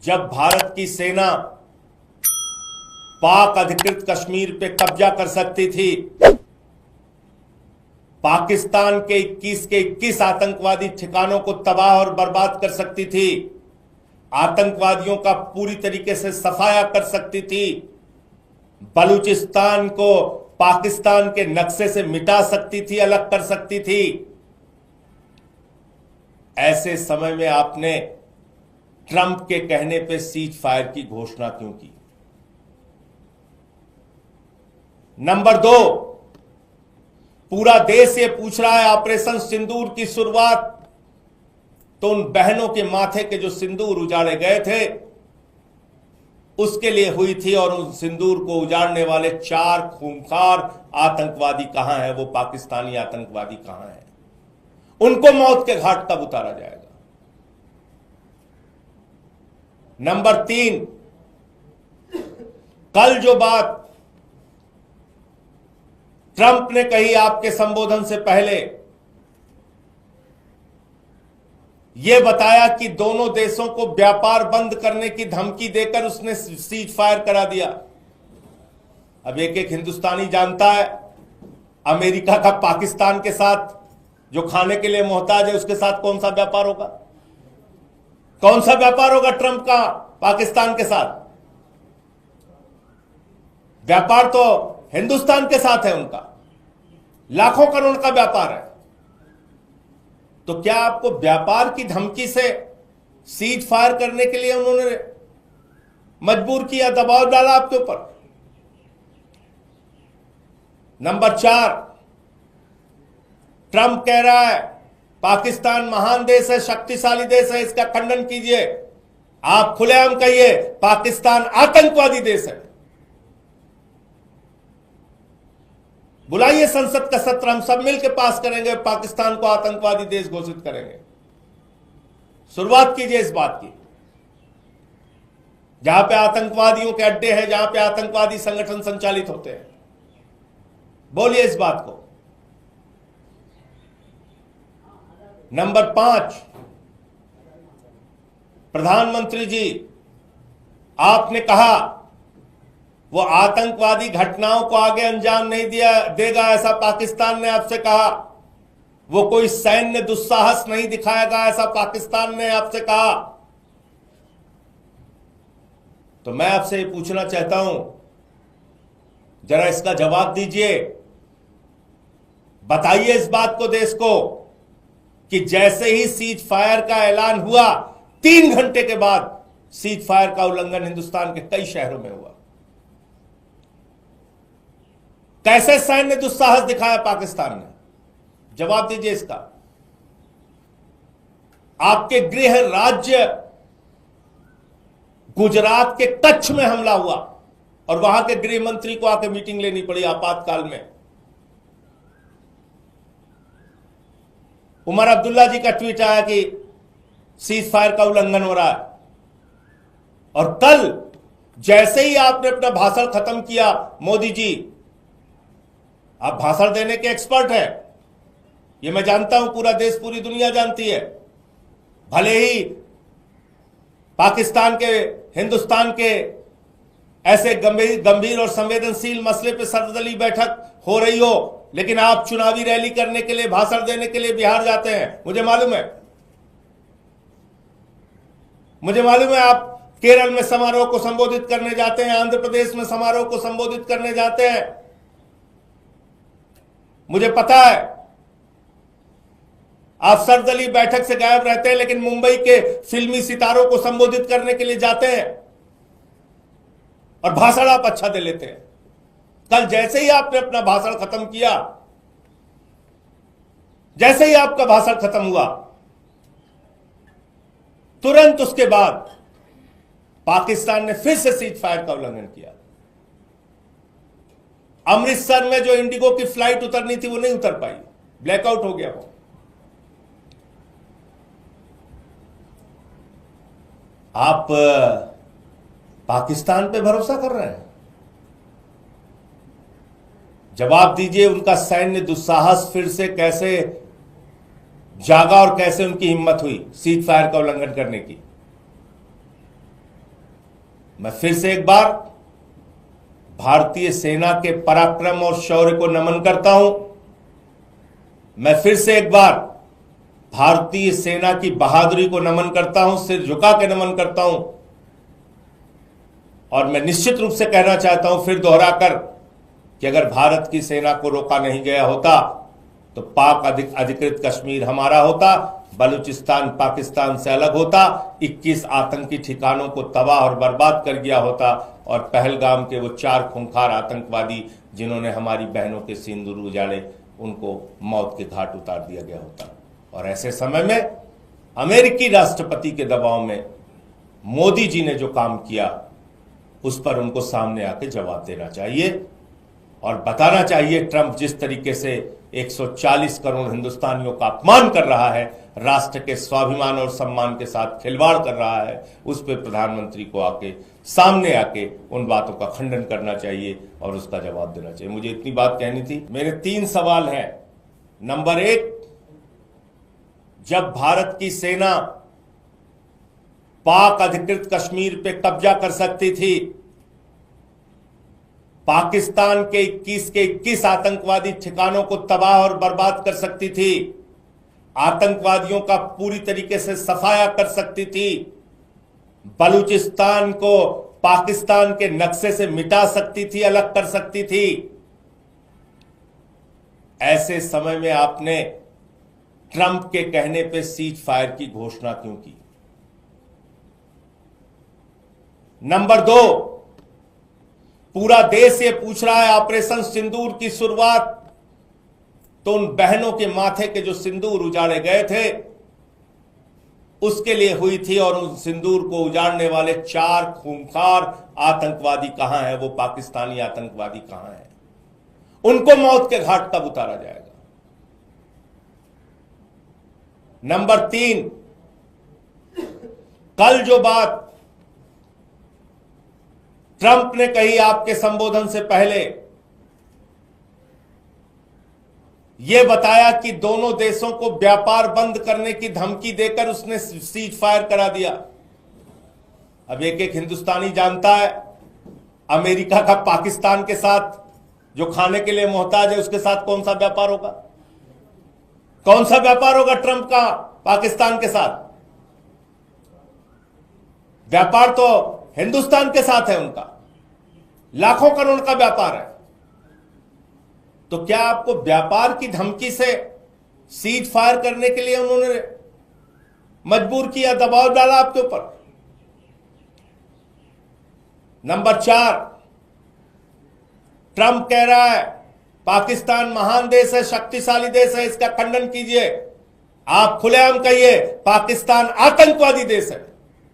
जब भारत की सेना पाक अधिकृत कश्मीर पे कब्जा कर सकती थी, पाकिस्तान के 21 आतंकवादी ठिकानों को तबाह और बर्बाद कर सकती थी, आतंकवादियों का पूरी तरीके से सफाया कर सकती थी, बलूचिस्तान को पाकिस्तान के नक्शे से मिटा सकती थी, अलग कर सकती थी। ऐसे समय में आपने ट्रंप के कहने पे सीज फायर की घोषणा क्यों की? नंबर 2, पूरा देश ये पूछ रहा है, ऑपरेशन सिंदूर की शुरुआत तो उन बहनों के माथे के जो सिंदूर उजाड़े गए थे उसके लिए हुई थी, और उन सिंदूर को उजाड़ने वाले 4 खूंखार आतंकवादी कहां हैं? वो पाकिस्तानी आतंकवादी कहां हैं? उनको मौत के घाट कब उतारा जाएगा? नंबर 3, कल जो बात ट्रंप ने कही आपके संबोधन से पहले, यह बताया कि दोनों देशों को व्यापार बंद करने की धमकी देकर उसने सीज फायर करा दिया। अब एक एक हिंदुस्तानी जानता है, अमेरिका का पाकिस्तान के साथ जो खाने के लिए मोहताज है उसके साथ कौन सा व्यापार होगा? कौन सा व्यापार होगा ट्रंप का पाकिस्तान के साथ? व्यापार तो हिंदुस्तान के साथ है उनका, लाखों करोड़ का व्यापार है। तो क्या आपको व्यापार की धमकी से सीज फायर करने के लिए उन्होंने मजबूर किया, दबाव डाला आपके ऊपर? नंबर 4, ट्रंप कह रहा है पाकिस्तान महान देश है, शक्तिशाली देश है, इसका खंडन कीजिए। आप खुलेआम कहिए पाकिस्तान आतंकवादी देश है। बुलाइए संसद का सत्र, हम सब मिलकर पास करेंगे, पाकिस्तान को आतंकवादी देश घोषित करेंगे। शुरुआत कीजिए इस बात की। जहां पे आतंकवादियों के अड्डे हैं, जहां पे आतंकवादी संगठन संचालित होते हैं, बोलिए इस बात को। नंबर 5, प्रधानमंत्री जी, आपने कहा वो आतंकवादी घटनाओं को आगे अंजाम नहीं देगा, ऐसा पाकिस्तान ने आपसे कहा। वो कोई सैन्य दुस्साहस नहीं दिखाएगा, ऐसा पाकिस्तान ने आपसे कहा। तो मैं आपसे ये पूछना चाहता हूं, जरा इसका जवाब दीजिए। बताइए इस बात को देश को कि जैसे ही सीज फायर का ऐलान हुआ, 3 घंटे के बाद सीज फायर का उल्लंघन हिंदुस्तान के कई शहरों में हुआ। कैसे सैन्य दुस्साहस दिखाया पाकिस्तान ने? जवाब दीजिए इसका। आपके गृह राज्य गुजरात के कच्छ में हमला हुआ और वहां के गृह मंत्री को आकर मीटिंग लेनी पड़ी आपातकाल में। उमर अब्दुल्ला जी का ट्वीट आया कि सीज फायर का उल्लंघन हो रहा है, और कल जैसे ही आपने अपना भाषण खत्म किया, मोदी जी, आप भाषण देने के एक्सपर्ट हैं, ये मैं जानता हूं, पूरा देश पूरी दुनिया जानती है। भले ही पाकिस्तान के, हिंदुस्तान के ऐसे गंभीर और संवेदनशील मसले पर सर्वदलीय बैठक हो रही हो, लेकिन आप चुनावी रैली करने के लिए, भाषण देने के लिए बिहार जाते हैं। मुझे मालूम है, मुझे मालूम है आप केरल में समारोह को संबोधित करने जाते हैं, आंध्र प्रदेश में समारोह को संबोधित करने जाते हैं। मुझे पता है आप सर्वदलीय बैठक से गायब रहते हैं, लेकिन मुंबई के फिल्मी सितारों को संबोधित करने के लिए जाते हैं और भाषण आप अच्छा दे लेते हैं। कल जैसे ही आपने अपना भाषण खत्म किया, जैसे ही आपका भाषण खत्म हुआ, तुरंत उसके बाद पाकिस्तान ने फिर से सीज फायर का उल्लंघन किया। अमृतसर में जो इंडिगो की फ्लाइट उतरनी थी वो नहीं उतर पाई, ब्लैकआउट हो गया वो। आप पाकिस्तान पे भरोसा कर रहे हैं? जवाब दीजिए, उनका सैन्य दुस्साहस फिर से कैसे जागा और कैसे उनकी हिम्मत हुई सीज फायर का उल्लंघन करने की? मैं फिर से एक बार भारतीय सेना के पराक्रम और शौर्य को नमन करता हूं। मैं फिर से एक बार भारतीय सेना की बहादुरी को नमन करता हूं, सिर झुका के नमन करता हूं। और मैं निश्चित रूप से कहना चाहता हूं फिर दोहराकर कि अगर भारत की सेना को रोका नहीं गया होता तो पाक अधिकृत कश्मीर हमारा होता, बलूचिस्तान पाकिस्तान से अलग होता, 21 आतंकी ठिकानों को तबाह और बर्बाद कर दिया होता और पहलगाम के वो 4 खूंखार आतंकवादी जिन्होंने हमारी बहनों के सिंदूर उजाड़े, उनको मौत के घाट उतार दिया गया होता। और ऐसे समय में अमेरिकी राष्ट्रपति के दबाव में मोदी जी ने जो काम किया उस पर उनको सामने आके जवाब देना चाहिए और बताना चाहिए ट्रंप जिस तरीके से 140 करोड़ हिंदुस्तानियों का अपमान कर रहा है, राष्ट्र के स्वाभिमान और सम्मान के साथ खिलवाड़ कर रहा है, उस पर प्रधानमंत्री को आके सामने आके उन बातों का खंडन करना चाहिए और उसका जवाब देना चाहिए। मुझे इतनी बात कहनी थी। मेरे 3 सवाल हैं। नंबर 1, जब भारत की सेना पाक अधिकृत कश्मीर पे कब्जा कर सकती थी, पाकिस्तान के 21 आतंकवादी ठिकानों को तबाह और बर्बाद कर सकती थी, आतंकवादियों का पूरी तरीके से सफाया कर सकती थी, बलूचिस्तान को पाकिस्तान के नक्शे से मिटा सकती थी, अलग कर सकती थी, ऐसे समय में आपने ट्रंप के कहने पे सीज फायर की घोषणा क्यों की? नंबर 2, पूरा देश ये पूछ रहा है ऑपरेशन सिंदूर की शुरुआत तो उन बहनों के माथे के जो सिंदूर उजाड़े गए थे उसके लिए हुई थी, और उन सिंदूर को उजाड़ने वाले 4 खूंखार आतंकवादी कहां हैं? वो पाकिस्तानी आतंकवादी कहां हैं? उनको मौत के घाट कब उतारा जाएगा? नंबर 3, कल जो बात ट्रंप ने कही आपके संबोधन से पहले, यह बताया कि दोनों देशों को व्यापार बंद करने की धमकी देकर उसने सीज फायर करा दिया। अब एक हिंदुस्तानी जानता है अमेरिका का पाकिस्तान के साथ जो खाने के लिए मोहताज है उसके साथ कौन सा व्यापार होगा? कौन सा व्यापार होगा ट्रंप का पाकिस्तान के साथ? व्यापार तो हिंदुस्तान के साथ है, उनका लाखों करोड़ का व्यापार है। तो क्या आपको व्यापार की धमकी से सीज फायर करने के लिए उन्होंने मजबूर किया, दबाव डाला आपके ऊपर? नंबर 4, ट्रंप कह रहा है पाकिस्तान महान देश है, शक्तिशाली देश है, इसका खंडन कीजिए। आप खुलेआम कहिए पाकिस्तान आतंकवादी देश है।